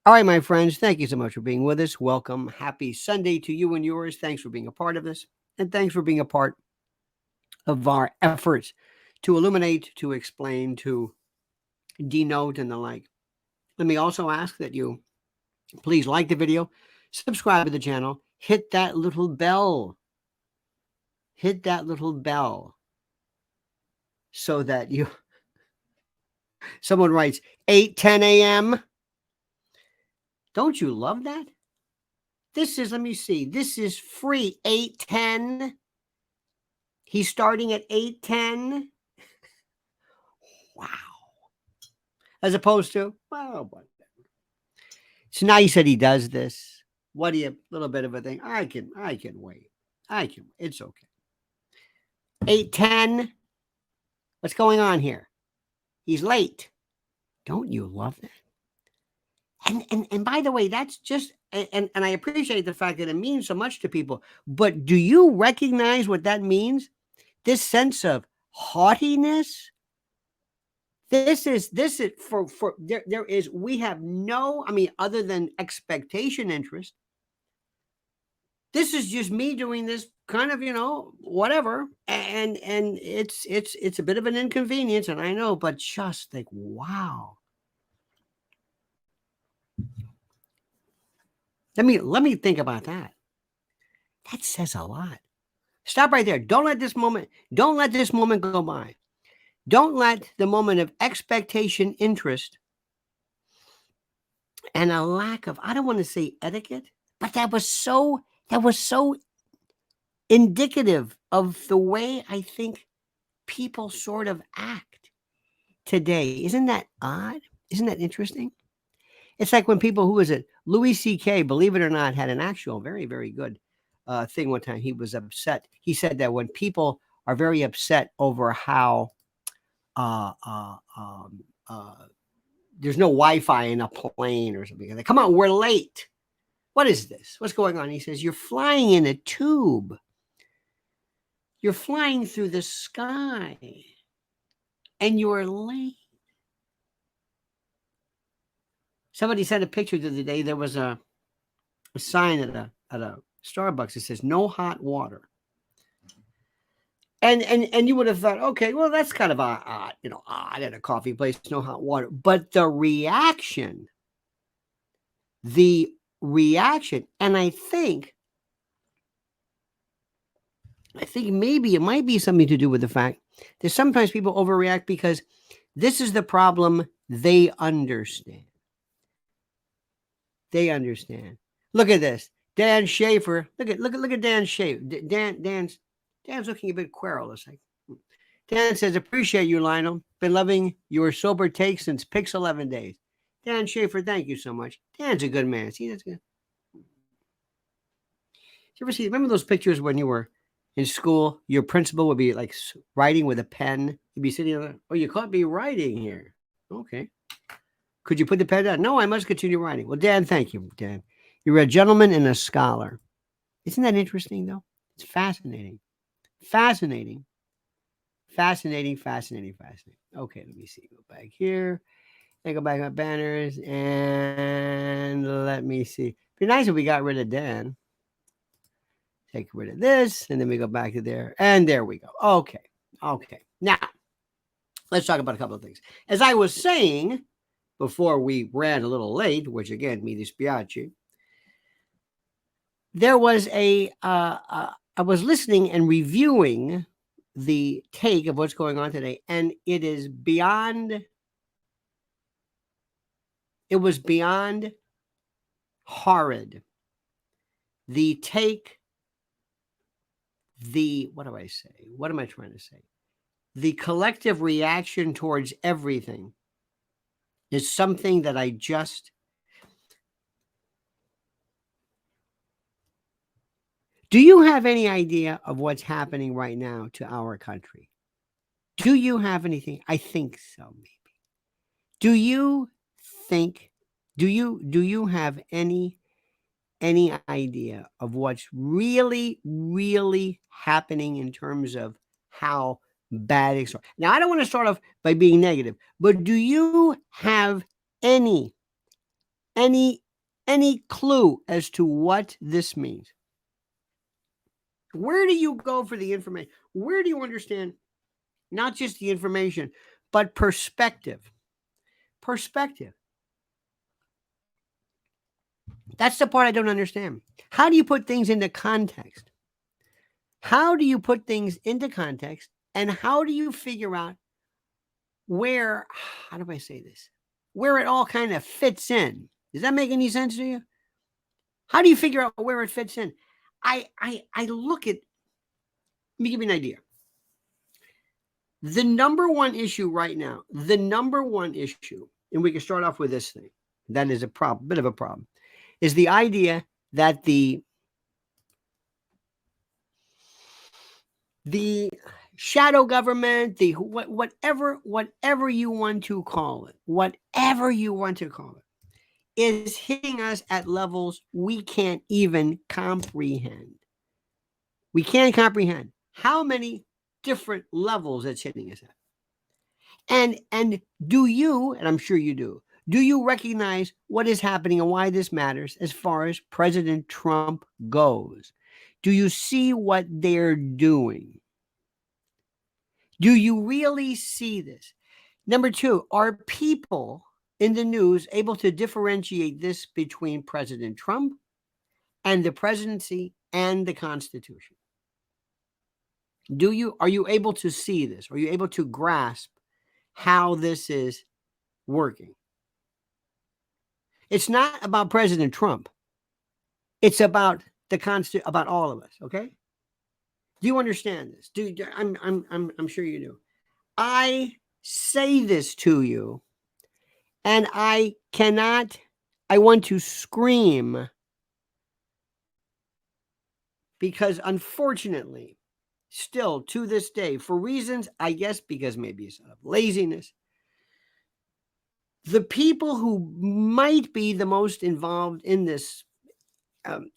All right, my friends, thank you so much for being with us. Welcome. Happy Sunday to you and yours. Thanks for being a part of this. And thanks for being a part of our efforts to illuminate, to explain, to denote, and the like. Let me also ask that you please like the video, subscribe to the channel, hit that little bell. Hit that little bell so that you. Someone writes 8:10 a.m. Don't you love that? This is, let me see, this is free, 8:10. He's starting at 8:10. Wow. As opposed to, well, whatever. It's nice that he does this. What do you, little bit of a thing? I can wait. It's okay. 8:10. What's going on here? He's late. Don't you love that? And by the way, that's just, and I appreciate the fact that it means so much to people, but do you recognize what that means? This sense of haughtiness. This is for there is, we have no, I mean, other than expectation interest. This is just me doing this kind of, whatever. And it's a bit of an inconvenience, and I know, but just like, wow. Let me think about that. That says a lot. Stop right there. Don't let this moment go by. Don't let the moment of expectation, interest, and a lack of, I don't want to say etiquette, but that was so indicative of the way I think people sort of act today. Isn't that odd? Isn't that interesting? It's like when people, who is it? Louis C.K., believe it or not, had an actual very, very good thing one time. He was upset. He said that when people are very upset over how there's no Wi-Fi in a plane or something, they come on, we're late. What is this? What's going on? He says, you're flying in a tube. You're flying through the sky, and you're late. Somebody sent a picture the other day. There was a sign at a Starbucks that says no hot water. And you would have thought, okay, well, that's kind of odd at a coffee place, no hot water. But the reaction, and I think maybe it might be something to do with the fact that sometimes people overreact because this is the problem they understand. They understand. Look at this. Dan Schaefer. Look at Dan Schaefer. Dan's looking a bit querulous. Dan says, appreciate you, Lionel. Been loving your sober take since Pix 11 days. Dan Schaefer, thank you so much. Dan's a good man. See, that's good. You ever remember those pictures when you were in school? Your principal would be like writing with a pen. You'd be sitting there. Oh, you can't be writing here. Okay. Could you put the pen down? No, I must continue writing. Well, Dan, thank you, Dan. You're a gentleman and a scholar. Isn't that interesting, though? It's fascinating. Fascinating. Okay, let me see. Go back here. I go back on banners. And let me see. It'd be nice if we got rid of Dan. Take rid of this. And then we go back to there. And there we go. Okay. Now, let's talk about a couple of things. As I was saying before we ran a little late, which again, mi dispiace, there was I was listening and reviewing the take of what's going on today, and it was beyond horrid. The take, what do I say? What am I trying to say? The collective reaction towards everything is something that I just... Do you have any idea of what's happening right now to our country? Do you have anything? I think so, maybe. Do you have any idea of what's really, really happening in terms of how bad it's... Now, I don't want to start off by being negative, but do you have any any clue as to what this means? Where do you go for the information? Where do you understand not just the information, but perspective? Perspective. That's the part I don't understand. How do you put things into context? How do you put things into context? And how do you figure out where, how do I say this? Where it all kind of fits in? Does that make any sense to you? How do you figure out where it fits in? I look at, let me give you an idea. The number one issue right now, the number one issue, and we can start off with this thing, that is a problem, bit of a problem, is the idea that the shadow government, the whatever you want to call it, is hitting us at levels we can't even comprehend. We can't comprehend how many different levels it's hitting us at. And do you, and I'm sure you do you recognize what is happening and why this matters as far as President Trump goes? Do you see what they're doing? Do you really see this? Number two, are people in the news able to differentiate this between President Trump and the presidency and the Constitution? Are you able to see this? Are you able to grasp how this is working? It's not about President Trump. It's about the about all of us, okay? Do you understand this? I'm sure you do. I say this to you, and I want to scream, because unfortunately, still to this day, for reasons, I guess, because maybe it's out of laziness, the people who might be the most involved in this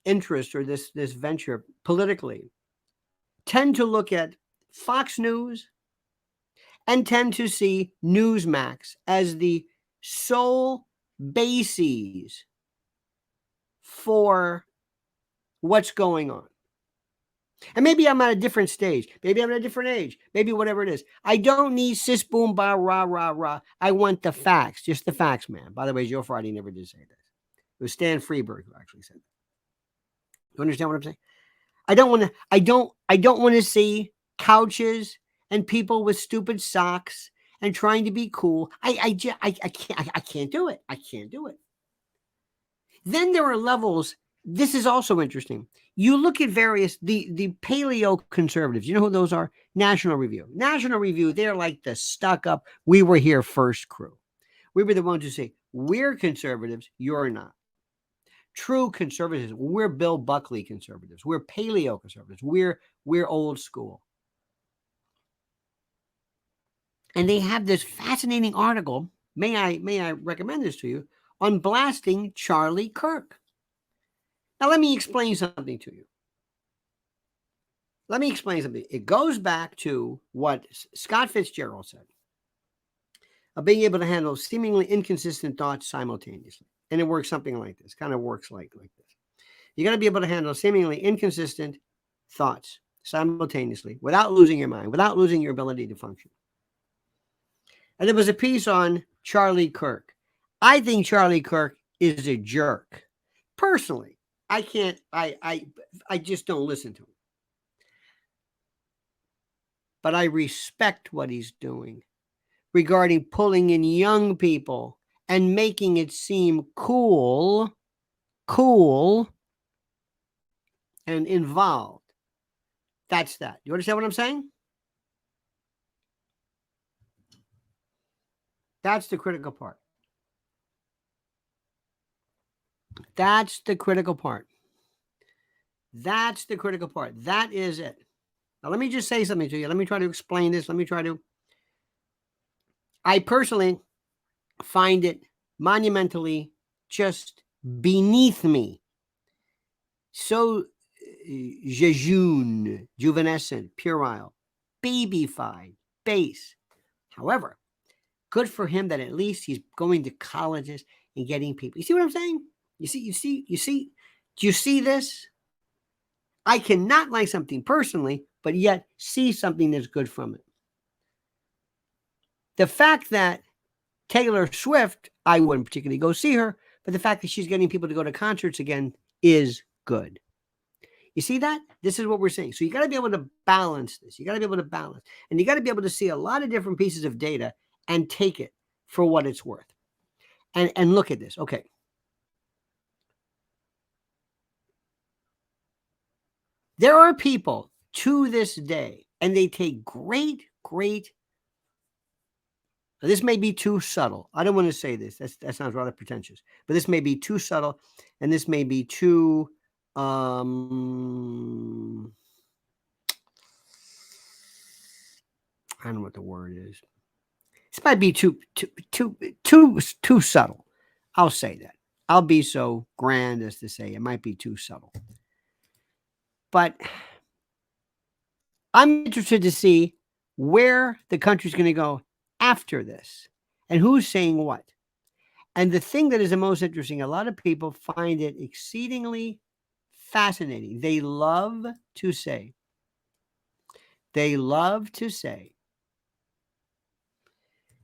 interest or this venture politically tend to look at Fox News and tend to see Newsmax as the sole bases for what's going on. And maybe I'm at a different stage. Maybe I'm at a different age. Maybe whatever it is. I don't need sis, boom, ba, rah, rah, rah. I want the facts. Just the facts, man. By the way, Joe Friday never did say this. It was Stan Freberg who actually said that. You understand what I'm saying? I don't want to see couches and people with stupid socks and trying to be cool. I can't do it. I can't do it. Then there are levels. This is also interesting. You look at various, the paleo conservatives. You know who those are? National Review. National Review, they're like the stuck up, we were here first crew. We were the ones who say, we're conservatives, you're not. True conservatives, we're Bill Buckley conservatives. We're paleo conservatives. We're old school. And they have this fascinating article, may I recommend this to you, on blasting Charlie Kirk. Now, let me explain something to you. Let me explain something. It goes back to what Scott Fitzgerald said of being able to handle seemingly inconsistent thoughts simultaneously. And it works something like this, kind of works like this. You got to be able to handle seemingly inconsistent thoughts simultaneously without losing your mind, without losing your ability to function. And there was a piece on Charlie Kirk. I think Charlie Kirk is a jerk. Personally, I just don't listen to him. But I respect what he's doing regarding pulling in young people and making it seem cool and involved. That's that. You understand what I'm saying? That's the critical part. That's the critical part. That's the critical part. That is it. Now, let me just say something to you. Let me try to explain this. I personally find it monumentally just beneath me. So jejune, juvenescent, puerile, babyfied, base. However, good for him that at least he's going to colleges and getting people. You see what I'm saying? You see, do you see this? I cannot like something personally, but yet see something that's good from it. The fact that Taylor Swift, I wouldn't particularly go see her, but the fact that she's getting people to go to concerts again is good. You see that? This is what we're saying. So you got to be able to balance this. You got to be able to balance. And you got to be able to see a lot of different pieces of data and take it for what it's worth. And look at this. Okay. There are people to this day, and they take great. This may be too subtle. I don't want to say this. That sounds rather pretentious. But this may be too subtle, and this may be too I don't know what the word is. This might be too subtle. I'll say that. I'll be so grand as to say it might be too subtle. But I'm interested to see where the country's going to go after this and who's saying what. And the thing that is the most interesting, a lot of people find it exceedingly fascinating. They love to say,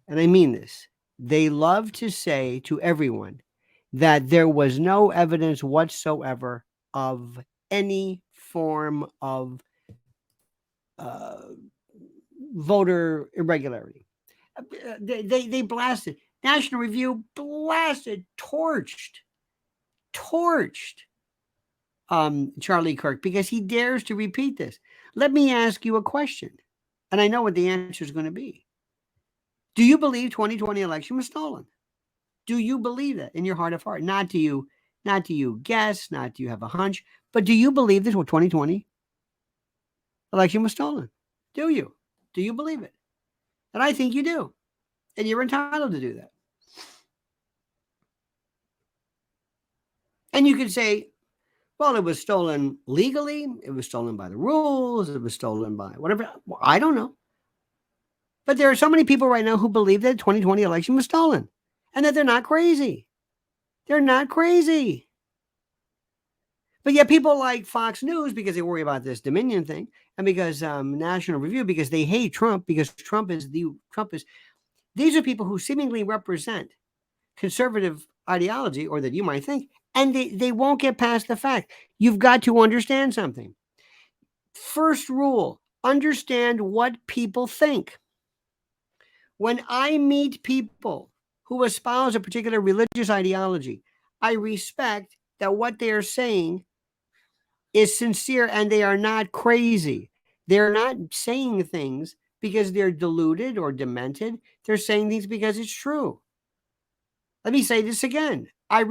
and I mean this, they love to say to everyone that there was no evidence whatsoever of any form of voter irregularity. They blasted. National Review blasted, torched Charlie Kirk because he dares to repeat this. Let me ask you a question, and I know what the answer is going to be. Do you believe 2020 election was stolen? Do you believe that in your heart of heart? Not do you guess, not do you have a hunch, but do you believe this 2020 election was stolen? Do you? Do you believe it? And I think you do. And you're entitled to do that. And you could say, well, it was stolen legally. It was stolen by the rules. It was stolen by whatever. Well, I don't know. But there are so many people right now who believe that the 2020 election was stolen and that they're not crazy. They're not crazy. But yet people like Fox News, because they worry about this Dominion thing, and because National Review, because they hate Trump, because these are people who seemingly represent conservative ideology, or that you might think, and they won't get past the fact. You've got to understand something. First rule, understand what people think. When I meet people who espouse a particular religious ideology, I respect that what they are saying is sincere and they are not crazy. They're not saying things because they're deluded or demented. They're saying things because it's true. Let me say this again. I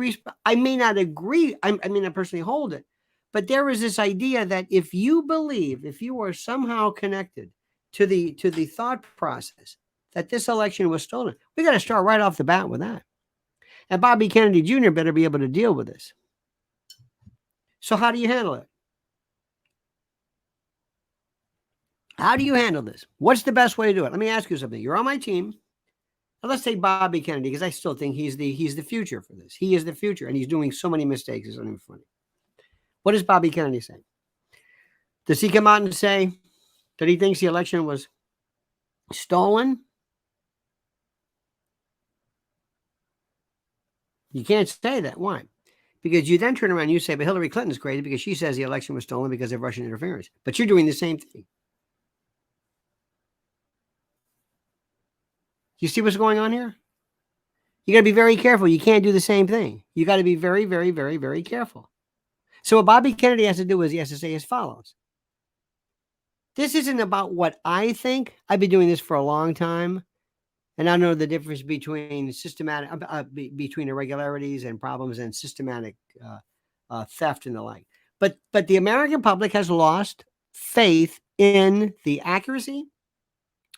may not agree. I may not personally hold it, but there is this idea that if you are somehow connected to the thought process that this election was stolen, we got to start right off the bat with that. And Bobby Kennedy Jr. better be able to deal with this. So how do you handle it? How do you handle this? What's the best way to do it? Let me ask you something. You're on my team. Now let's take Bobby Kennedy, because I still think he's the future for this. He is the future, and he's doing so many mistakes. It's not even funny. What does Bobby Kennedy say? Does he come out and say that he thinks the election was stolen? You can't say that. Why? Because you then turn around and you say, but Hillary Clinton's crazy because she says the election was stolen because of Russian interference. But you're doing the same thing. You see what's going on here? You got to be very careful. You can't do the same thing. You got to be very, very, very, very careful. So what Bobby Kennedy has to do is he has to say as follows. This isn't about what I think. I've been doing this for a long time, and I know the difference between between irregularities and problems and systematic theft and the like. But the American public has lost faith in the accuracy,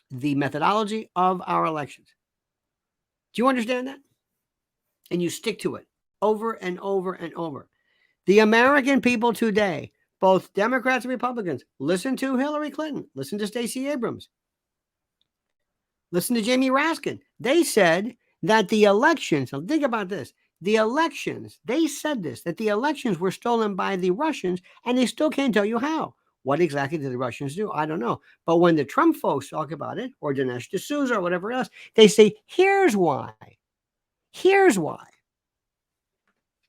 the methodology of our elections. Do you understand that? And you stick to it over and over and over. The American people today, both Democrats and Republicans, listen to Hillary Clinton, listen to Stacey Abrams, listen to Jamie Raskin. They said that the election, so think about this, The elections, they said this, that the elections were stolen by the Russians, and they still can't tell you how. What exactly did the Russians do? I don't know. But when the Trump folks talk about it, or Dinesh D'Souza or whatever else, they say, here's why. Here's why.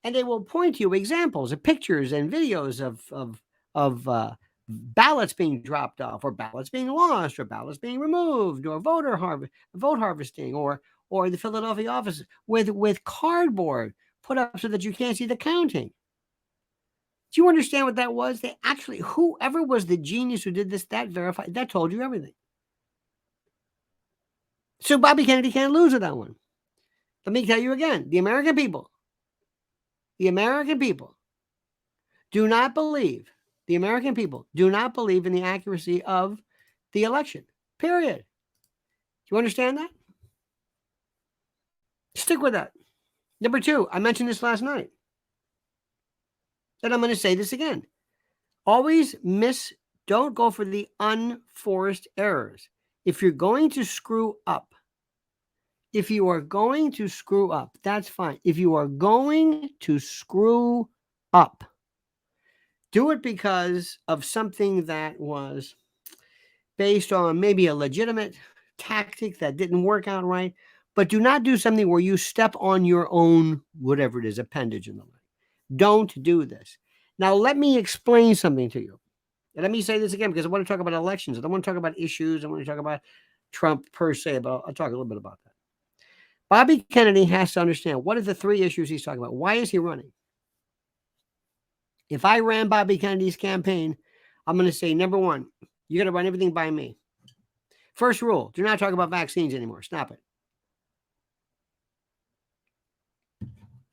And they will point to you examples of pictures and videos of ballots being dropped off, or ballots being lost, or ballots being removed, or vote harvesting, or the Philadelphia office with cardboard put up so that you can't see the counting. Do you understand what that was? They actually, whoever was the genius who did this, that verified, that told you everything. So Bobby Kennedy can't lose with that one. Let me tell you again, the American people do not believe, the American people do not believe in the accuracy of the election, period. Do you understand that? Stick with that. Number two, I mentioned this last night, and I'm going to say this again. Don't go for the unforced errors. If you're going to screw up, that's fine. If you are going to screw up, do it because of something that was based on maybe a legitimate tactic that didn't work out right, but do not do something where you step on your own, whatever it is, appendage in the leg. Don't do this. Now, let me explain something to you. And let me say this again, because I want to talk about elections. I don't want to talk about issues. I want to talk about Trump per se, but I'll talk a little bit about that. Bobby Kennedy has to understand, what are the three issues he's talking about? Why is he running? If I ran Bobby Kennedy's campaign, I'm going to say, number one, you got to run everything by me. First rule, do not talk about vaccines anymore. Stop it.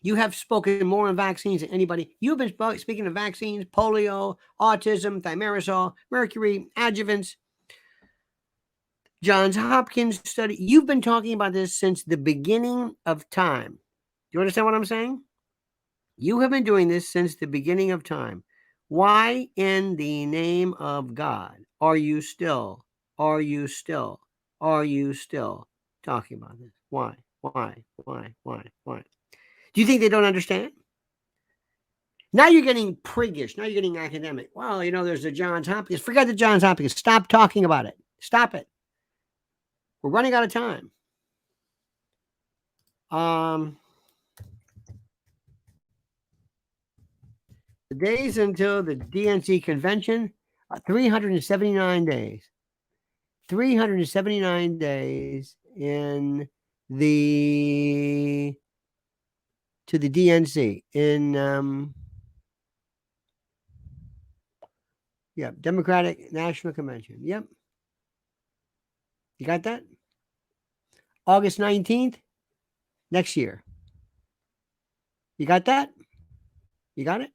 You have spoken more on vaccines than anybody. You've been speaking of vaccines, polio, autism, thimerosal, mercury, adjuvants, Johns Hopkins study. You've been talking about this since the beginning of time. Do you understand what I'm saying? You have been doing this since the beginning of time. Why in the name of God are you still talking about this? Why? Do you think they don't understand? Now you're getting priggish. Now you're getting academic. Well, there's the Johns Hopkins. Forget the Johns Hopkins. Stop talking about it. Stop it. We're running out of time. The days until the DNC convention are 379 days. 379 days to the DNC Democratic National Convention. Yep. You got that? August 19th, next year. You got that? You got it?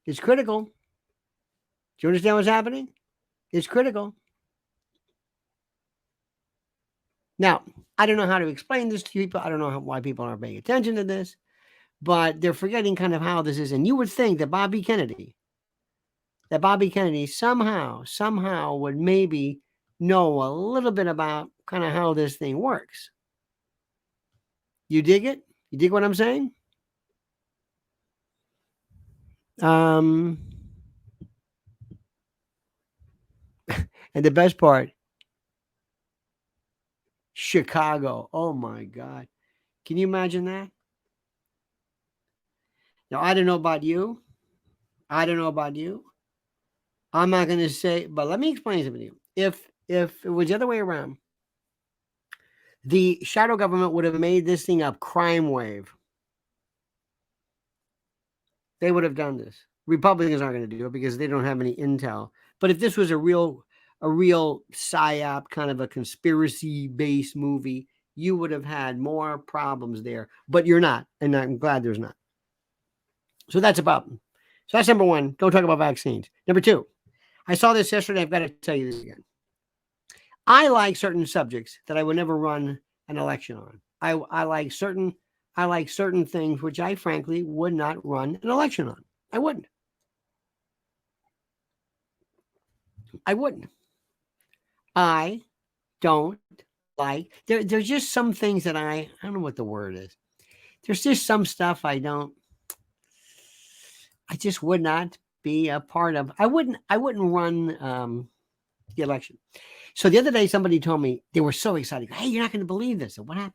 It's critical. Do you understand what's happening? It's critical. Now, I don't know how to explain this to people. I don't know why people aren't paying attention to this, but they're forgetting kind of how this is. And you would think that Bobby Kennedy somehow would maybe know a little bit about kind of how this thing works. You dig it? You dig what I'm saying? And the best part, Chicago. Oh my God. Can you imagine that? Now, I don't know about you. I'm not going to say, but let me explain something to you. If it was the other way around, the shadow government would have made this thing up, crime wave. They would have done this. Republicans aren't going to do it because they don't have any intel. But if this was a real psyop, kind of a conspiracy-based movie, you would have had more problems there. But you're not, and I'm glad there's not. So that's a problem. So that's number one. Don't talk about vaccines. Number two, I saw this yesterday. I've got to tell you this again. I like certain subjects that I would never run an election on. I like certain things which I frankly would not run an election on. I wouldn't. I don't like. There's just some things that I don't know what the word is. There's just some stuff I just would not be a part of. I wouldn't run the election. So the other day, somebody told me they were so excited. Hey, you're not going to believe this. What happened?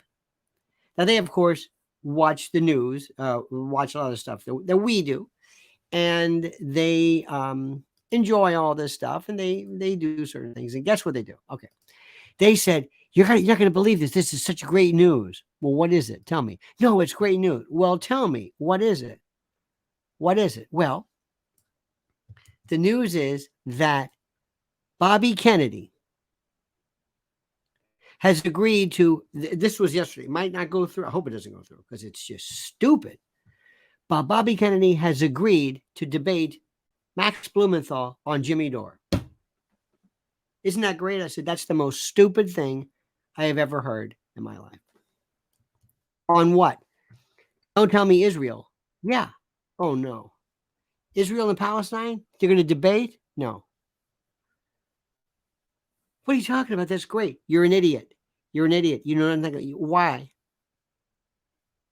Now they, of course, watch the news, watch a lot of stuff that we do, and they enjoy all this stuff, and they do certain things. And guess what they do? Okay, they said you're not going to believe this. This is such great news. Well, what is it? Tell me. No, it's great news. Well, tell me, what is it? What is it? Well, the news is that Bobby Kennedy has agreed to, this was yesterday, might not go through. I hope it doesn't go through because it's just stupid. But Bobby Kennedy has agreed to debate Max Blumenthal on Jimmy Dore. Isn't that great? I said, that's the most stupid thing I have ever heard in my life. On what? Don't tell me Israel. Yeah. Oh, no. Israel and Palestine? They're going to debate? No. What are you talking about? That's great. You're an idiot. You're an idiot. You know nothing. Why?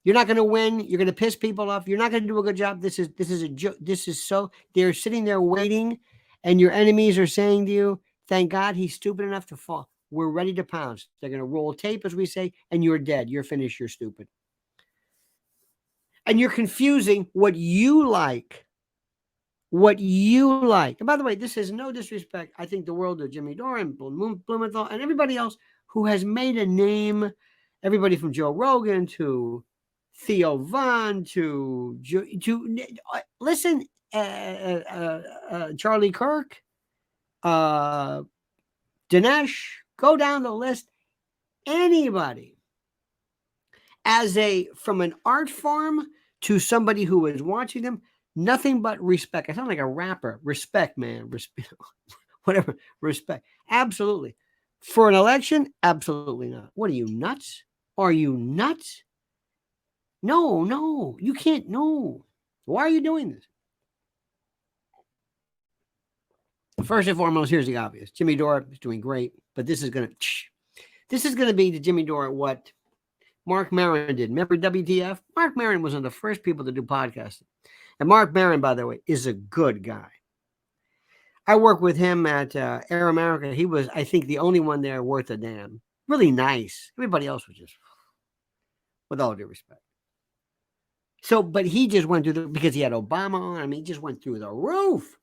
You're not going to win. You're going to piss people off. You're not going to do a good job. This is a joke. This is so. They're sitting there waiting, and your enemies are saying to you, "Thank God he's stupid enough to fall. We're ready to pounce." They're going to roll tape, as we say, and you're dead. You're finished. You're stupid, and you're confusing what you like. What you like. And by the way, this is no disrespect. I think the world of Jimmy Dore and Blumenthal and everybody else who has made a name, everybody from Joe Rogan to Theo Von to listen, Charlie Kirk, Dinesh, go down the list. Anybody from an art form to somebody who is watching them, nothing but respect. I sound like a rapper. Respect, man. Respect. Whatever. Respect. Absolutely. For an election? Absolutely not. What are you, nuts? Are you nuts? No. You can't. No. Why are you doing this? First and foremost, here's the obvious. Jimmy Dore is doing great, but this is going to be to Jimmy Dore what Mark Maron did. Remember WTF? Mark Maron was one of the first people to do podcasting. And Mark Maron, by the way, is a good guy. I worked with him at Air America. He was, I think, the only one there worth a damn. Really nice. Everybody else was just, with all due respect. So, but he just went through because he had Obama on. I mean, he just went through the roof.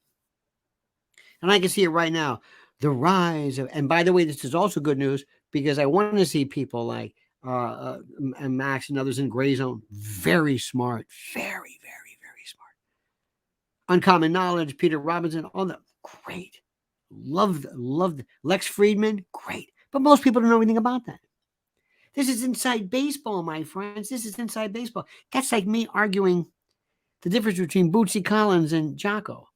And I can see it right now. The rise of, and by the way, this is also good news because I want to see people like and Max and others in Gray Zone. Very smart. Very, very, very smart. Uncommon Knowledge, Peter Robinson, all that. Great. Loved. Lex Friedman, great. But most people don't know anything about that. This is inside baseball, my friends. This is inside baseball. That's like me arguing the difference between Bootsy Collins and Jocko,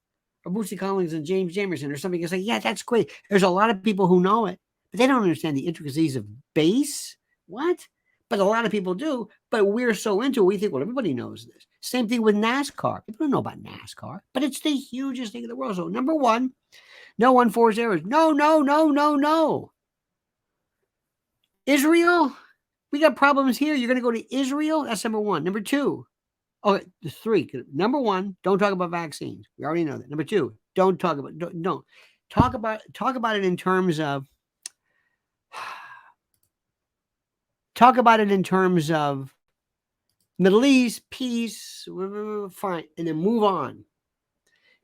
or Bootsy Collins and James Jamerson, or something. It's like, yeah, that's great. There's a lot of people who know it, but they don't understand the intricacies of base. What? But a lot of people do. But we're so into it, we think, well, everybody knows this. Same thing with NASCAR. People don't know about NASCAR, but it's the hugest thing in the world. So, number one, no unforced errors. No. Israel, we got problems here. You're going to go to Israel? That's number one. Number two, okay, three. Number one, don't talk about vaccines. We already know that. Number two, don't talk about it in terms of Middle East, peace, fine, and then move on.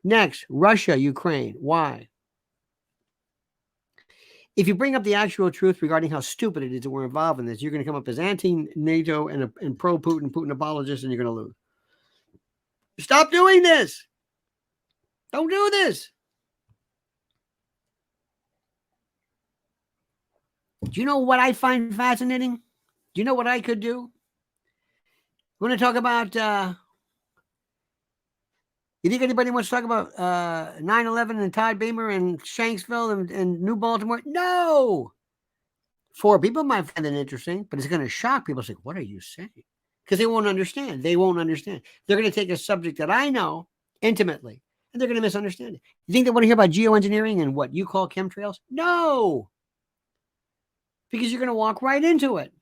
Next, Russia, Ukraine. Why? If you bring up the actual truth regarding how stupid it is that we're involved in this, you're going to come up as anti-NATO and pro-Putin, Putin apologist, and you're going to lose. Stop doing this. Don't do this. Do you know what I find fascinating? Do you know what I could do? We want to talk about, you think anybody wants to talk about 9/11 and Todd Beamer and Shanksville and New Baltimore? No. For people might find that interesting, but it's going to shock people. Say, what are you saying? Because they won't understand. They're going to take a subject that I know intimately, and they're going to misunderstand it. You think they want to hear about geoengineering and what you call chemtrails? No. Because you're going to walk right into it.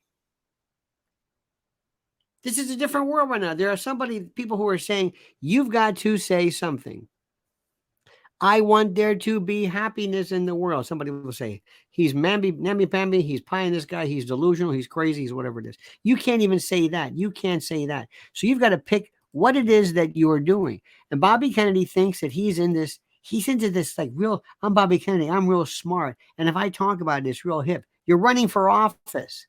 This is a different world right now. There are people who are saying, you've got to say something. I want there to be happiness in the world. Somebody will say, he's namby-pamby, he's pie in this guy, he's delusional, he's crazy, he's whatever it is. You can't even say that. You can't say that. So you've got to pick what it is that you are doing. And Bobby Kennedy thinks that he's into this like real, I'm Bobby Kennedy, I'm real smart. And if I talk about this real hip, you're running for office.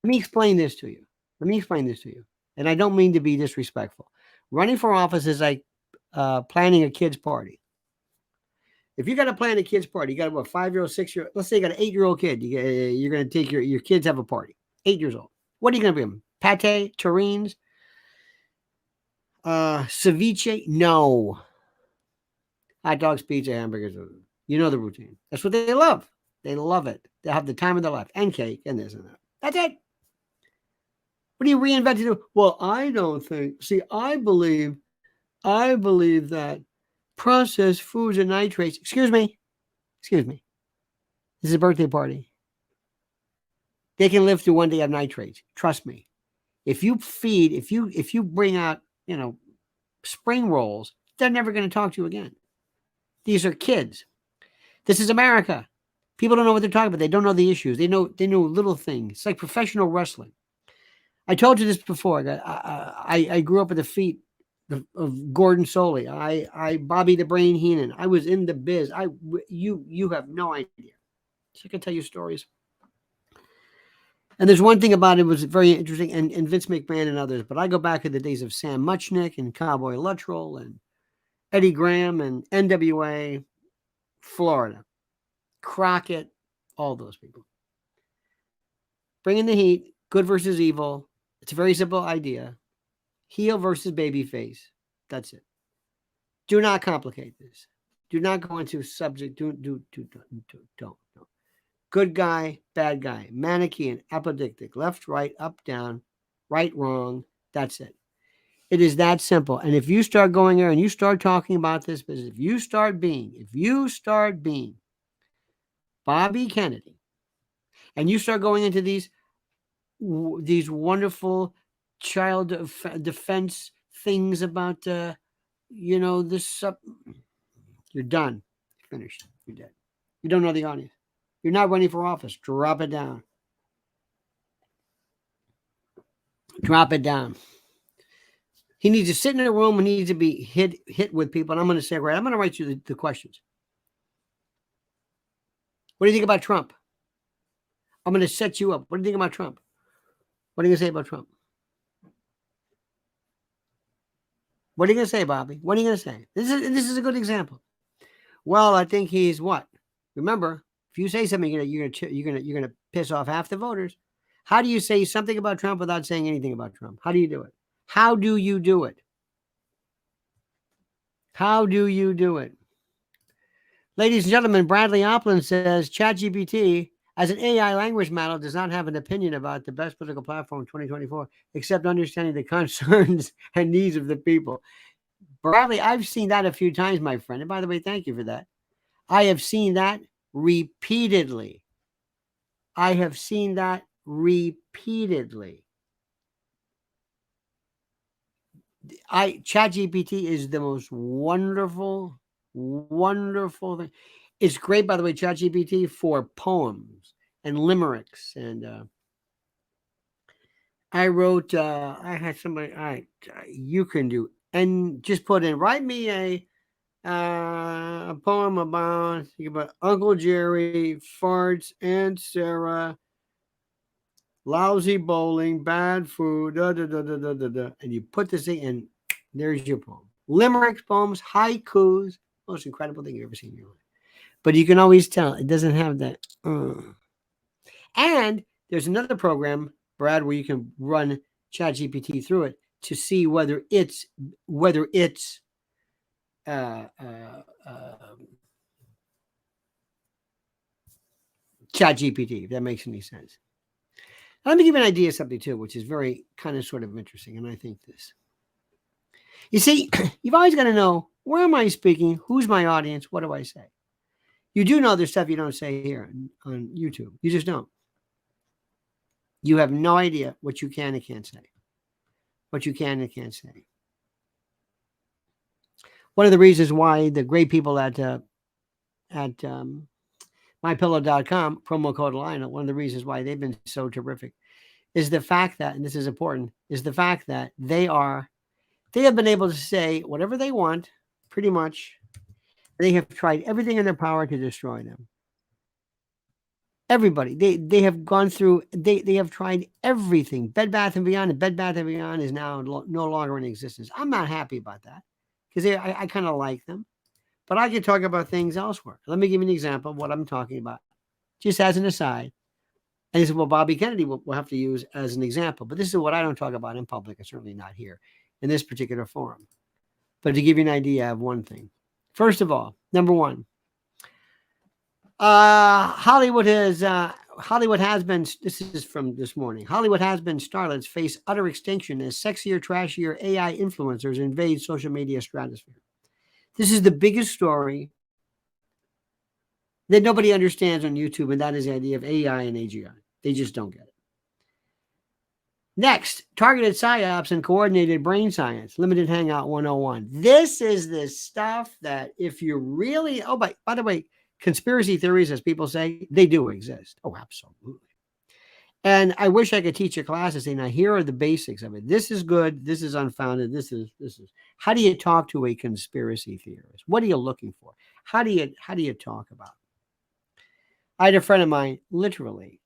Let me explain this to you. And I don't mean to be disrespectful. Running for office is like planning a kid's party. If you got to plan a kid's party, you got a 5-year-old, 6-year-old, let's say you got an 8-year-old kid. You're going to take your kids have a party. 8 years old. What are you going to bring them? Pate, terrines, ceviche? No. Hot dogs, pizza, hamburgers. You know the routine. That's what they love. They love it. They have the time of their life. And cake and this and that. That's it. What do you reinvent to do? Well, I don't think. See, I believe that processed foods and nitrates. Excuse me. This is a birthday party. They can live through one day of nitrates. Trust me. If you bring out, spring rolls, they're never going to talk to you again. These are kids. This is America. People don't know what they're talking about. They don't know the issues. They know little things. It's like professional wrestling. I told you this before. I grew up at the feet of Gordon Soley. I Bobby the Brain Heenan. I was in the biz. You have no idea. So I can tell you stories. And there's one thing about it was very interesting, and Vince McMahon and others. But I go back to the days of Sam Muchnick and Cowboy Luttrell and Eddie Graham and NWA, Florida, Crockett, all those people. Bring in the heat. Good versus evil. It's a very simple idea. Heel versus babyface. That's it. Do not complicate this. Do not go into subject. Don't. Good guy, bad guy. Manichean, apodictic. Left, right, up, down. Right, wrong. That's it. It is that simple. And if you start going there and you start talking about this business, if you start being Bobby Kennedy, and you start going into these wonderful child defense things about, this, you're done. You're finished. You're dead. You don't know the audience. You're not running for office. Drop it down. Drop it down. He needs to sit in a room and needs to be hit with people. And I'm going to say, right, I'm going to write you the questions. What do you think about Trump? I'm going to set you up. What do you think about Trump? What are you going to say about Trump? What are you going to say, Bobby? What are you going to say? This is a good example. Well, I think he's what? Remember, if you say something, you're going to piss off half the voters. How do you say something about Trump without saying anything about Trump? How do you do it? How do you do it? How do you do it? Ladies and gentlemen, Bradley Opland says ChatGPT as an AI language model does not have an opinion about the best political platform in 2024, except understanding the concerns and needs of the people. Bradley, I've seen that a few times, my friend. And by the way, thank you for that. I have seen that repeatedly. ChatGPT is the most wonderful thing. It's great, by the way, ChatGPT for poems and limericks. And I wrote, I had somebody, you can do, and just put in, write me a poem about Uncle Jerry, farts, Aunt Sarah, lousy bowling, bad food, and you put this thing and there's your poem. Limericks, poems, haikus, most incredible thing you've ever seen in your life. But you can always tell it doesn't have that. And there's another program, Brad, where you can run ChatGPT through it to see whether it's ChatGPT, if that makes any sense. Let me give you an idea of something too, which is very kind of sort of interesting. And I think this. You see, you've always got to know, where am I speaking? Who's my audience? What do I say? You do know there's stuff you don't say here on YouTube. You just don't. You have no idea what you can and can't say. what you can and can't say. One of the reasons why the great people at mypillow.com, promo code Lionel, one of the reasons why they've been so terrific is the fact that, and this is important, is the fact that they have been able to say whatever they want, pretty much. They have tried everything in their power to destroy them. Everybody. They have gone through, they have tried everything. Bed Bath & Beyond, and Bed Bath & Beyond is now no longer in existence. I'm not happy about that because I kind of like them. But I can talk about things elsewhere. Let me give you an example of what I'm talking about, just as an aside. And this is what Bobby Kennedy will have to use as an example. But this is what I don't talk about in public, and certainly not here in this particular forum. But to give you an idea of one thing. First of all, number one, Hollywood has been, this is from this morning, Hollywood has been starlets face utter extinction as sexier, trashier AI influencers invade social media stratosphere. This is the biggest story that nobody understands on YouTube, and that is the idea of AI and AGI. They just don't get it. Next, targeted psyops and coordinated brain science, limited hangout 101. This is the stuff that if you really, by the way, conspiracy theories, as people say, they do exist. Oh, absolutely. And I wish I could teach a class and say, now here are the basics of it. This is good. This is unfounded. This is. How do you talk to a conspiracy theorist? What are you looking for? How do you talk about it? I had a friend of mine, literally,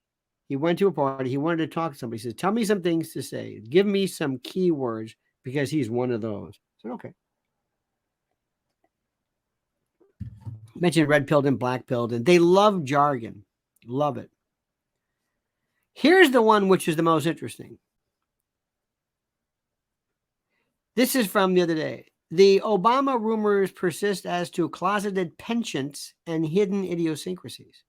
he went to a party. He wanted to talk to somebody. He said, tell me some things to say. Give me some keywords, because he's one of those. I said, okay. Mentioned red pilled and black pilled, and they love jargon. Love it. Here's the one which is the most interesting. This is from the other day. The Obama rumors persist as to closeted penchants and hidden idiosyncrasies.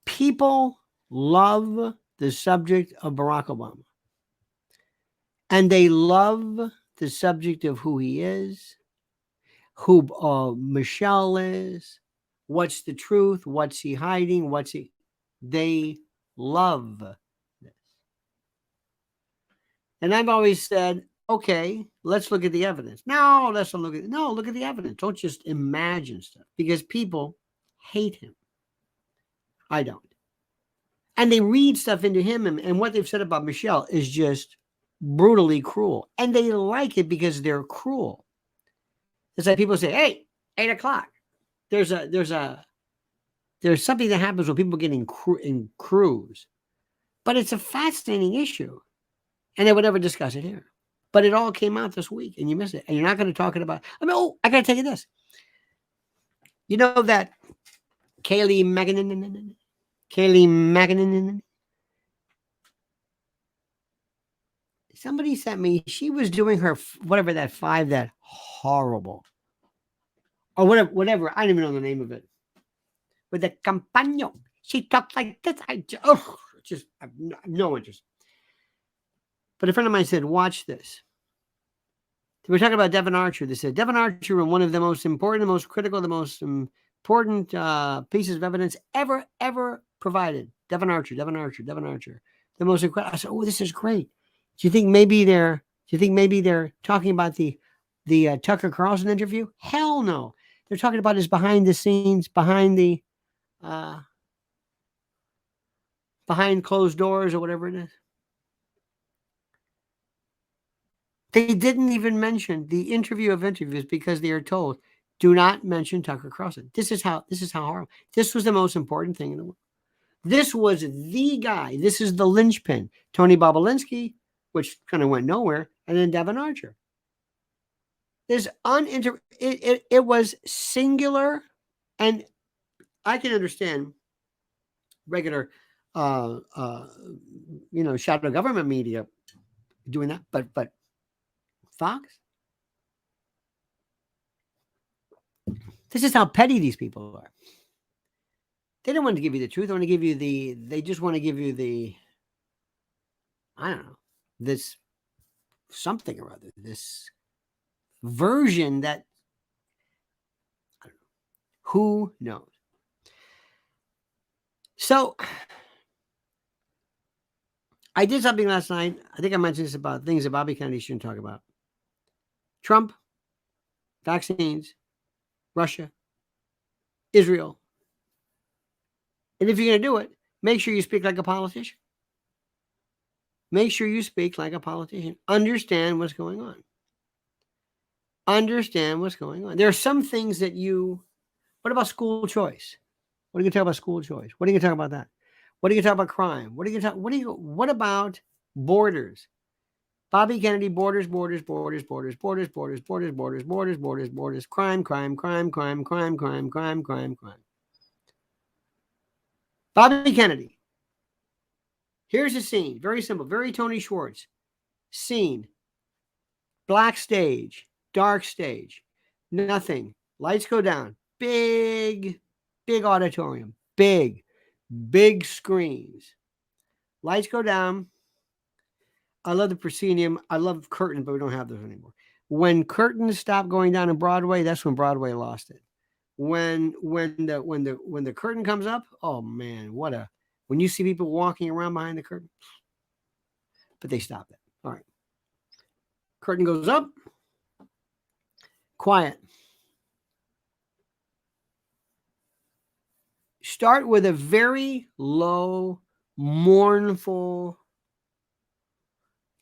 People love the subject of Barack Obama. And they love the subject of who he is, who Michelle is, what's the truth, what's he hiding, they love this. And I've always said, okay, let's look at the evidence. No, look at the evidence. Don't just imagine stuff, because people hate him. I don't. And they read stuff into him, and what they've said about Michelle is just brutally cruel. And they like it because they're cruel. It's like people say, hey, 8 o'clock. There's something that happens when people get in crews. But it's a fascinating issue. And they would never discuss it here. But it all came out this week, and you miss it. And you're not going to talk about it. I got to tell you this. You know that Kaylee Maganin? Somebody sent me, she was doing her, whatever that 5, that horrible. Or whatever. I don't even know the name of it. With the Campagno. She talked like this. I have no interest. But a friend of mine said, watch this. We're talking about Devon Archer. They said, Devon Archer, one of the most important, the most critical, the most important pieces of evidence ever provided. Devon Archer. The most incredible. I said, oh, this is great. Do you think maybe they're talking about the Tucker Carlson interview? Hell no. They're talking about his behind the scenes, behind closed doors, or whatever it is. They didn't even mention the interview of interviews, because they are told, do not mention Tucker Carlson. This is how horrible. This was the most important thing in the world. This was the guy. This is the linchpin. Tony Bobolinsky, which kind of went nowhere, and then Devon Archer. It was singular, and I can understand regular, shadow government media doing that, but Fox. This is how petty these people are. They don't want to give you the truth. They just want to give you the, I don't know, this something or other, this version that, I don't know, who knows? So I did something last night. I think I mentioned this about things that Bobby Kennedy shouldn't talk about. Trump, vaccines, Russia, Israel. And if you're going to do it, make sure you speak like a politician. Make sure you speak like a politician. Understand what's going on. Understand what's going on. There are some things that what about school choice? What are you going to talk about school choice? What are you going to talk about that? What are you going to talk about crime? What are you going to talk? What about borders? Bobby Kennedy, borders, borders, borders, borders, borders, borders, borders, borders, borders, borders, borders, crime, crime, crime, crime, crime, crime, crime, crime, crime. Bobby Kennedy. Here's the scene. Very simple. Very Tony Schwartz. Scene. Black stage. Dark stage. Nothing. Lights go down. Big auditorium. Big screens. Lights go down. I love the proscenium. I love curtains, but we don't have those anymore. When curtains stopped going down in Broadway, that's when Broadway lost it. When the curtain comes up, oh man, when you see people walking around behind the curtain, but they stopped it. All right. Curtain goes up. Quiet. Start with a very low, mournful,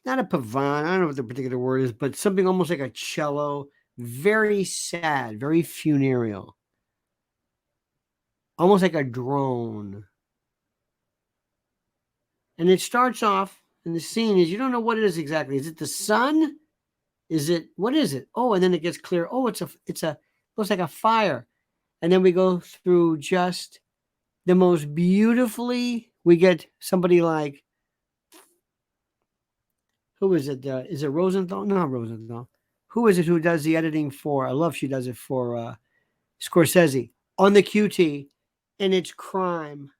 not a pavane, I don't know what the particular word is, but something almost like a cello, very sad, very funereal, almost like a drone. And it starts off, and the scene is, you don't know what it is exactly. Is it the sun? What is it? Oh, and then it gets clear. Oh, looks like a fire. And then we go through just the most beautifully, we get somebody like, who is it? Is it Rosenthal? No, Rosenthal. Who is it who does the editing for? I love she does it for Scorsese on the QT, and it's crime,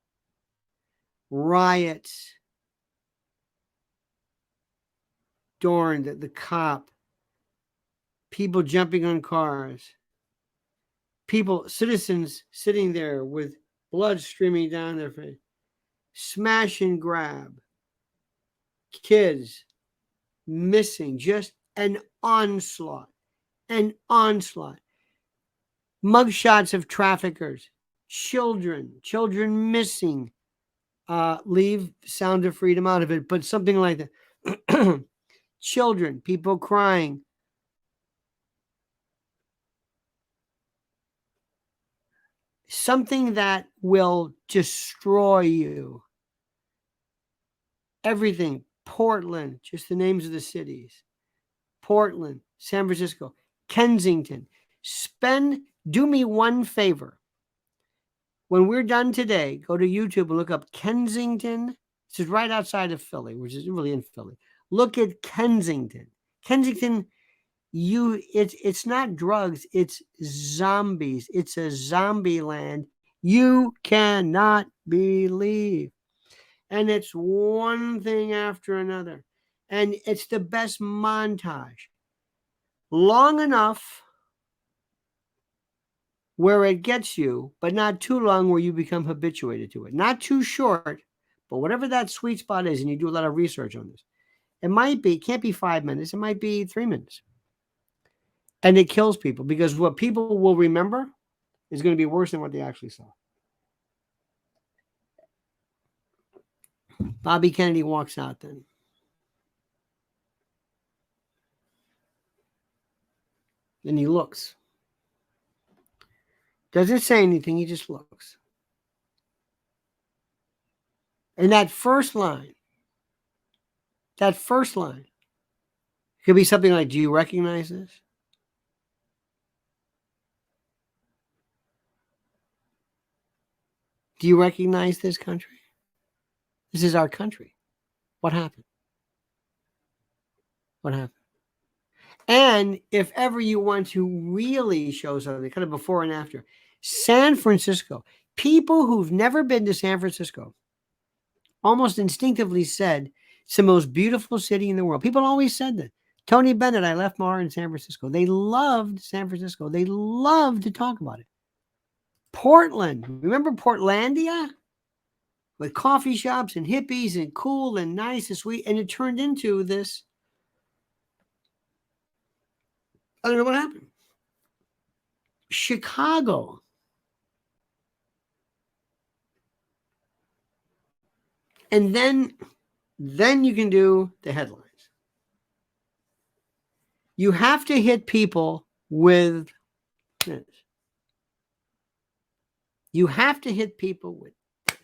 riots, Dorn, the cop, people jumping on cars, citizens sitting there with blood streaming down their face, smash and grab, kids missing, just an onslaught, mugshots of traffickers, children missing, leave Sound of Freedom out of it, but something like that. Children, people crying. Something that will destroy you. Everything. Portland, just the names of the cities. Portland, San Francisco, Kensington. Do me one favor. When we're done today, go to YouTube and look up Kensington. This is right outside of Philly, which is really in Philly. Look at Kensington. Kensington, it's not drugs, it's zombies. It's a zombie land you cannot believe. And it's one thing after another. And it's the best montage. Long enough where it gets you, but not too long where you become habituated to it. Not too short, but whatever that sweet spot is, and you do a lot of research on this. It can't be 5 minutes. It might be 3 minutes. And it kills people because what people will remember is going to be worse than what they actually saw. Bobby Kennedy walks out then. And he looks. Doesn't say anything. He just looks. And that first line could be something like, do you recognize this? Do you recognize this country? This is our country. What happened? What happened? And if ever you want to really show something, kind of before and after, San Francisco, people who've never been to San Francisco almost instinctively said it's the most beautiful city in the world. People always said that. Tony Bennett, I left my heart in San Francisco. They loved San Francisco. They loved to talk about it. Portland, remember Portlandia? with coffee shops and hippies and cool and nice and sweet. And it turned into this. I don't know what happened. Chicago. And then you can do the headlines. You have to hit people with this. You have to hit people with this.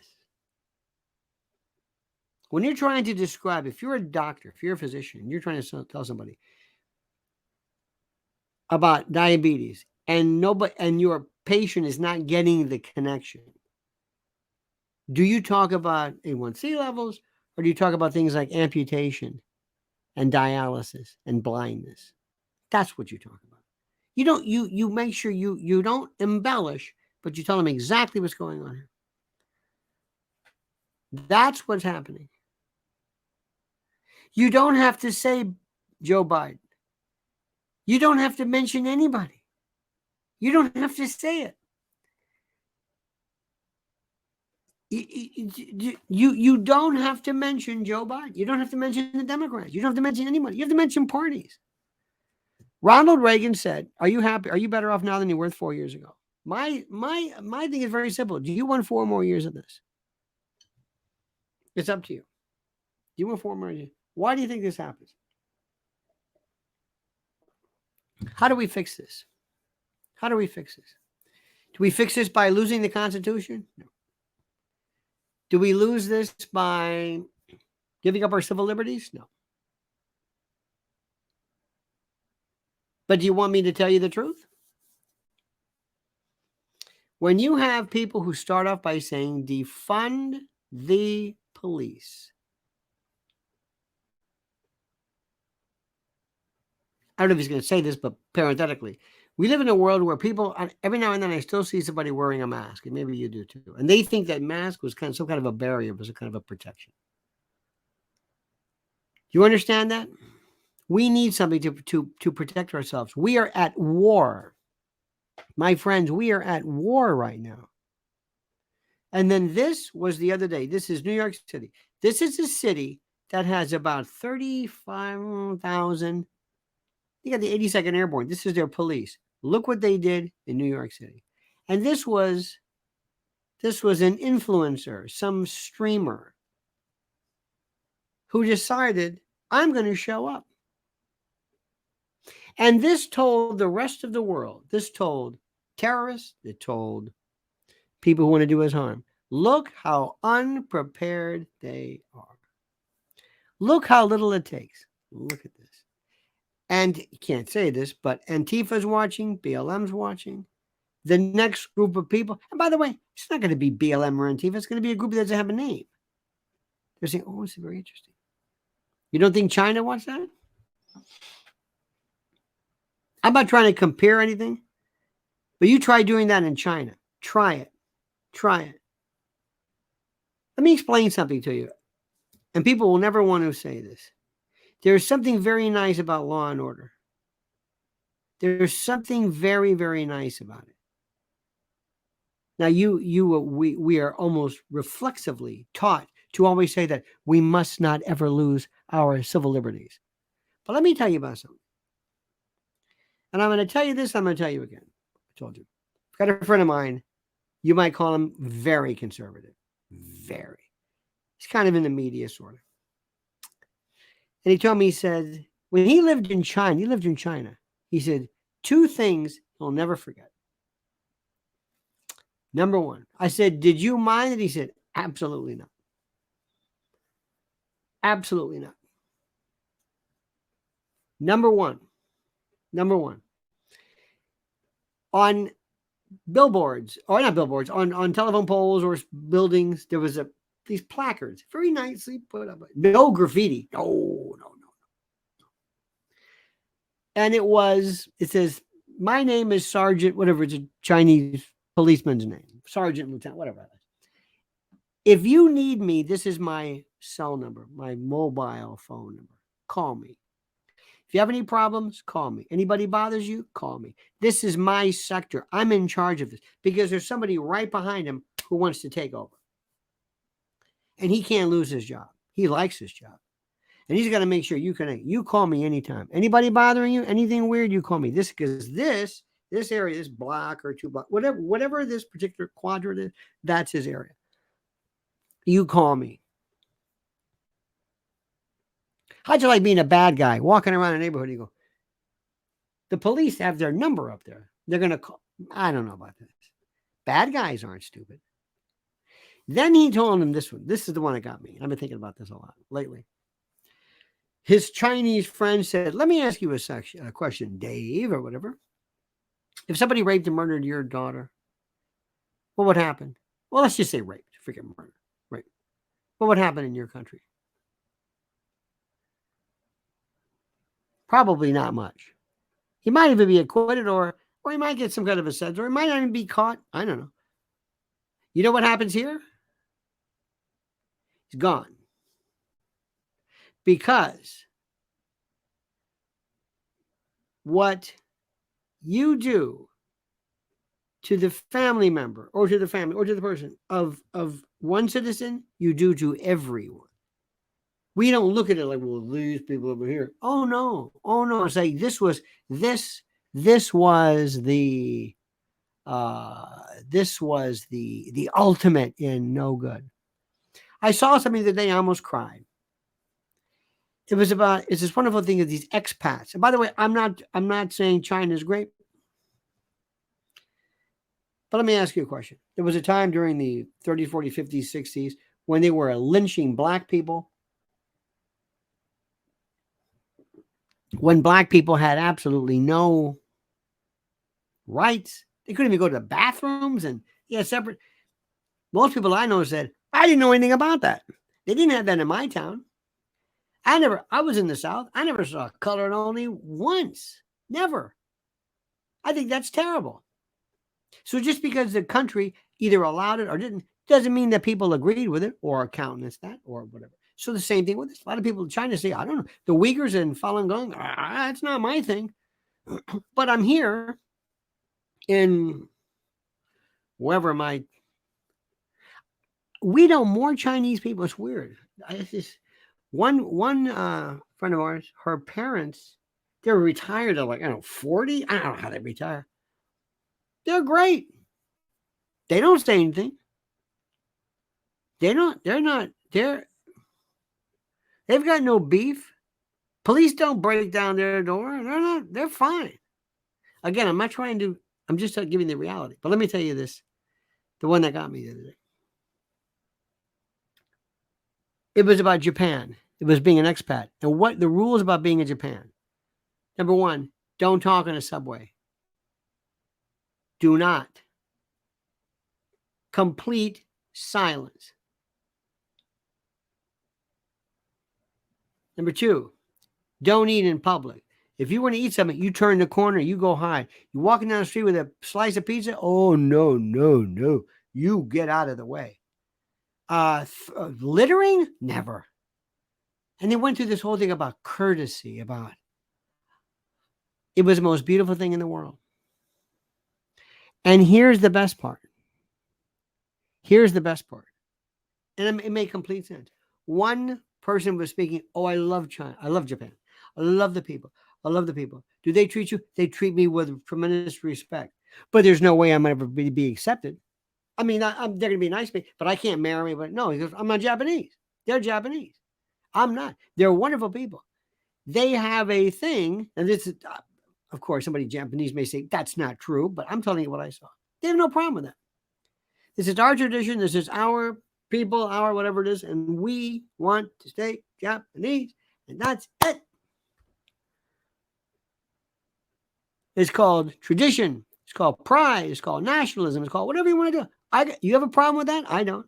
When you're trying to describe, if you're a doctor, if you're a physician, you're trying to tell somebody about diabetes and your patient is not getting the connection. Do you talk about A1C levels, or do you talk about things like amputation and dialysis and blindness? That's what you talk about. You don't, you make sure you don't embellish, but you tell them exactly what's going on here. That's what's happening. You don't have to say Joe Biden. You don't have to mention anybody. You don't have to say it. You don't have to mention Joe Biden. You don't have to mention the Democrats. You don't have to mention anybody. You have to mention parties. Ronald Reagan said, "Are you happy? Are you better off now than you were 4 years ago?" My thing is very simple. Do you want 4 more years of this? It's up to you. Do you want 4 more years? Why do you think this happens? How do we fix this? How do we fix this? Do we fix this by losing the Constitution? No. Do we lose this by giving up our civil liberties? No. But do you want me to tell you the truth? When you have people who start off by saying defund the police, I don't know if he's going to say this, but parenthetically, we live in a world where people, every now and then I still see somebody wearing a mask, and maybe you do too. And they think that mask was some kind of a barrier, was a kind of a protection. Do you understand that? We need something to protect ourselves. We are at war. My friends, we are at war right now. And then this was the other day. This is New York City. This is a city that has about 35,000. You got the 82nd Airborne. This is their police. Look what they did in New York City. And this was an influencer, some streamer who decided, I'm going to show up. And this told the rest of the world, this told terrorists, it told people who want to do us harm, look how unprepared they are. Look how little it takes. Look at this. And you can't say this, but Antifa's watching, BLM's watching. The next group of people, and by the way, it's not going to be BLM or Antifa. It's going to be a group that doesn't have a name. They're saying, oh, this is very interesting. You don't think China wants that? I'm not trying to compare anything, but you try doing that in China. Try it. Try it. Let me explain something to you. And people will never want to say this. There's something very nice about law and order. There's something very, very nice about it. Now, we are almost reflexively taught to always say that we must not ever lose our civil liberties. But let me tell you about something. And I'm going to tell you this, I'm going to tell you again. I told you. I've got a friend of mine, you might call him very conservative. Very. He's kind of in the media, sort of. And he told me, he said, when he lived in China, he said, 2 things he'll never forget. Number 1, I said, did you mind it? He said, absolutely not. Absolutely not. Number one, on billboards, or not billboards, on telephone poles or buildings, there was these placards, very nicely put up. No graffiti. No. And it says, my name is Sergeant, whatever, it's a Chinese policeman's name, Sergeant, Lieutenant, whatever. If you need me, this is my cell number, my mobile phone number. Call me. If you have any problems, call me. Anybody bothers you, call me. This is my sector. I'm in charge of this because there's somebody right behind him who wants to take over. And he can't lose his job. He likes his job. And he's got to make sure you connect. You call me anytime. Anybody bothering you, anything weird, you call me. This because this area, this block or 2 block, whatever this particular quadrant is, that's his area. You call me. How'd you like being a bad guy walking around a neighborhood? You go, the police have their number up there. They're going to call. I don't know about this. Bad guys aren't stupid. Then he told him this one. This is the one that got me. I've been thinking about this a lot lately. His Chinese friend said, let me ask you a question, Dave, or whatever. If somebody raped and murdered your daughter, what would happen? Well, let's just say raped. Forget murder. Rape. What would happen in your country? Probably not much. He might even be acquitted or he might get some kind of a sentence, or he might not even be caught. I don't know. You know what happens here? He's gone. Because what you do to the family member or to the family or to the person of one citizen, you do to everyone. We don't look at it like, well, these people over here. Oh no. It's like this was the ultimate in no good. I saw something the other day, I almost cried. It's this wonderful thing of these expats. And by the way, I'm not saying China is great. But let me ask you a question. There was a time during the 30s, 40s, 50s, 60s when they were lynching black people. When black people had absolutely no rights. They couldn't even go to the bathrooms and separate. Most people I know said, I didn't know anything about that. They didn't have that in my town. I was in the South. I never saw color only once. Never. I think that's terrible. So just because the country either allowed it or didn't, doesn't mean that people agreed with it or countenanced that or whatever. So the same thing with this. A lot of people in China say, I don't know. The Uyghurs and Falun Gong, that's not my thing. But I'm here in wherever we know more Chinese people. It's weird. It's just, one friend of ours, her parents, they're retired at 40. I don't know how they retire. They're great. They don't say anything. They've got no beef. Police don't break down their door. They're fine. Again, I'm just giving the reality. But let me tell you this. The one that got me the other day. It was about Japan. It was being an expat. And what the rules about being in Japan. Number one, don't talk in a subway. Do not. Complete silence. Number two, don't eat in public. If you want to eat something, you turn the corner, you go hide. You're walking down the street with a slice of pizza. Oh, no. You get out of the way. Littering? Never. And they went through this whole thing about courtesy, it was the most beautiful thing in the world. And here's the best part. And it made complete sense. One person was speaking, oh, I love China. I love Japan. I love the people. Do they treat you? They treat me with tremendous respect. But there's no way I'm ever be accepted. I mean, they're going to be nice to me, but I can't marry me. But no, he goes, I'm not Japanese. They're Japanese. I'm not. They're wonderful people. They have a thing, and this is, of course, somebody Japanese may say that's not true, but I'm telling you what I saw. They have no problem with that. This is our tradition. This is our people, our whatever it is, and we want to stay Japanese, and that's it. It's called tradition. It's called pride. It's called nationalism. It's called whatever you want to do. You have a problem with that? I don't.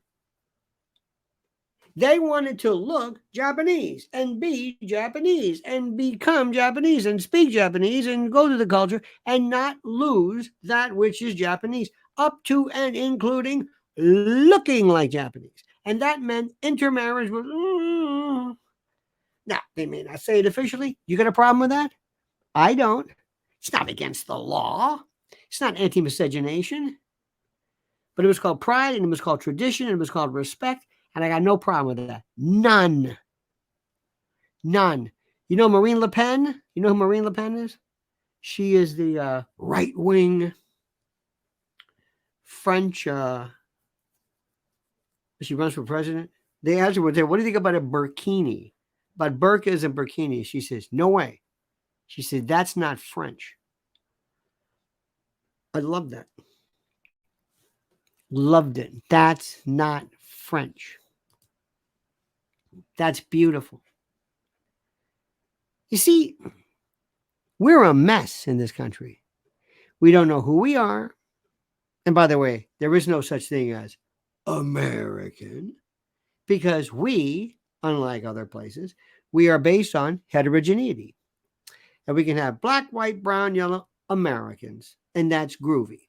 They wanted to look Japanese and be Japanese and become Japanese and speak Japanese and go to the culture and not lose that which is Japanese, up to and including looking like Japanese. And that meant intermarriage with. Now, they may not say it officially. You got a problem with that? I don't. It's not against the law. It's not anti-miscegenation. But it was called pride, and it was called tradition, and it was called respect. And I got no problem with that. None. None. You know Marine Le Pen? You know who Marine Le Pen is? She is the right-wing French. She runs for president. They asked her, what do you think about a burkini? About burkas and burkinis. She says, no way. She said, that's not French. I love that. Loved it. That's not French. That's beautiful. You see, we're a mess in this country. We don't know who we are. And by the way, there is no such thing as American, because we, unlike other places, we are based on heterogeneity. And we can have black, white, brown, yellow Americans, and that's groovy.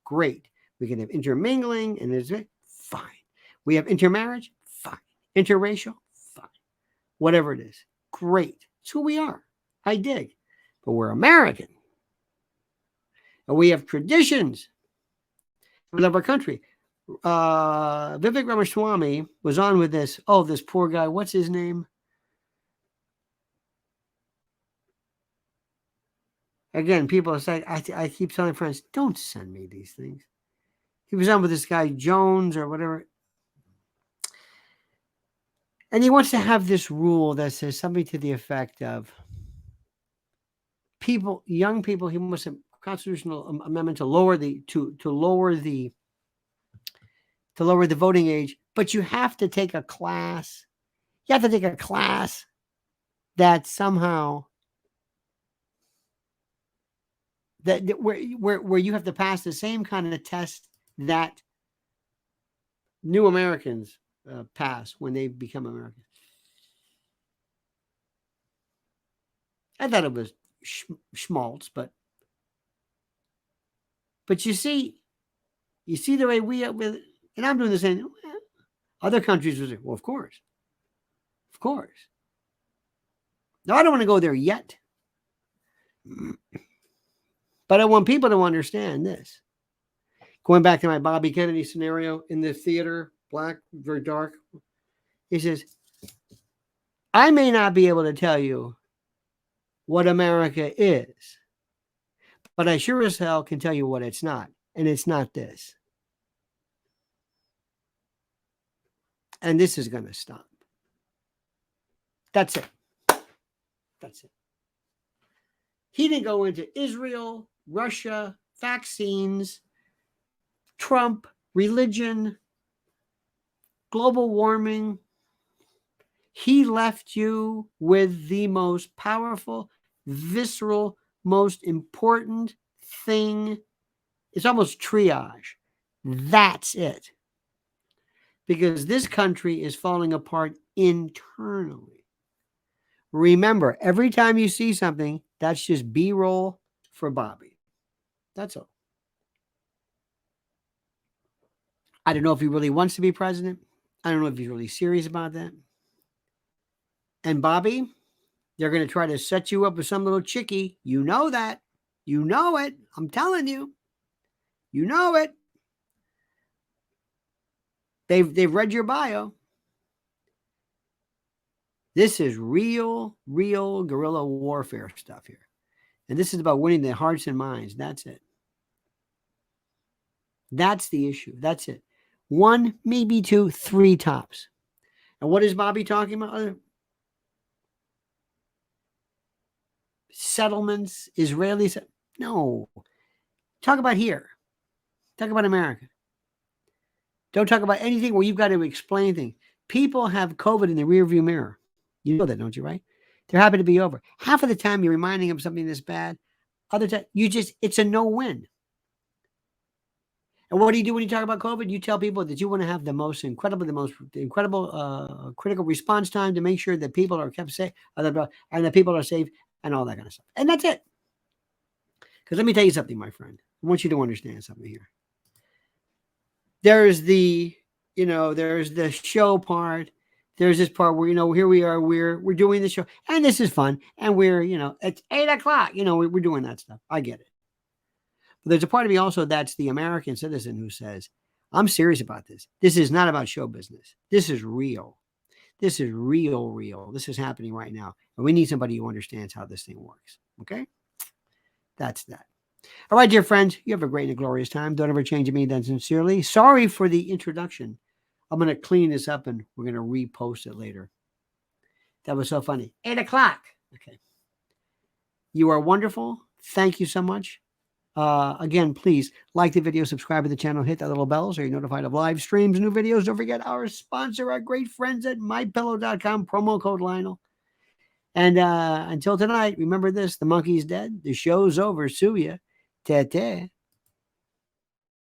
Great. We can have intermingling, and it's fine. We have intermarriage, fine. Interracial, fine. Whatever it is, great. It's who we are. I dig. But we're American. And we have traditions. We love our country. Vivek Ramaswamy was on with this. Oh, this poor guy. What's his name? Again, people say, I keep telling friends, don't send me these things. He was on with this guy, Jones or whatever. And he wants to have this rule that says something to the effect of people, young people, he wants a constitutional amendment to lower the voting age, but you have to take a class. You have to take a class that somehow where you have to pass the same kind of test that new Americans pass when they become Americans. I thought it was schmaltz, but you see the way we with, and I'm doing the same. Other countries will say, well, of course. Now, I don't want to go there yet, but I want people to understand this. Going back to my Bobby Kennedy scenario in the theater, black, very dark. He says, I may not be able to tell you what America is, but I sure as hell can tell you what it's not. And it's not this. And this is going to stop. That's it. He didn't go into Israel, Russia, vaccines, Trump, religion, global warming. He left you with the most powerful, visceral, most important thing. It's almost triage. That's it. Because this country is falling apart internally. Remember, every time you see something, that's just B-roll for Bobby. That's all. I don't know if he really wants to be president. I don't know if he's really serious about that. And Bobby, they're going to try to set you up with some little chickie. You know that. You know it. I'm telling you. You know it. They've read your bio. This is real guerrilla warfare stuff here. And this is about winning their hearts and minds. That's it. That's the issue. That's it. 1, maybe 2, 3 tops. And what is Bobby talking about? Settlements, Israelis. No. Talk about here. Talk about America. Don't talk about anything where you've got to explain things. People have COVID in the rearview mirror. You know that, don't you, right? They're happy to be over. Half of the time you're reminding them of something that's bad. Other time, it's a no-win. And what do you do when you talk about COVID? You tell people that you want to have the most incredible critical response time to make sure that people are kept safe and that people are safe and all that kind of stuff. And that's it. Because let me tell you something, my friend. I want you to understand something here. There's the show part. There's this part where, here we are, we're doing the show, and this is fun. And we're, it's 8:00, we're doing that stuff. I get it. But there's a part of me also that's the American citizen who says, I'm serious about this. This is not about show business. This is real. This is real. This is happening right now. And we need somebody who understands how this thing works. Okay? That's that. All right, dear friends, you have a great and a glorious time. Don't ever change me then sincerely. Sorry for the introduction. I'm going to clean this up and we're going to repost it later. That was so funny. 8 o'clock. Okay. You are wonderful. Thank you so much. Again, please like the video, subscribe to the channel, hit that little bell so you're notified of live streams, new videos. Don't forget our sponsor, our great friends at mypillow.com, promo code Lionel. And until tonight, remember this, the monkey's dead. The show's over. Sue ya. Tete.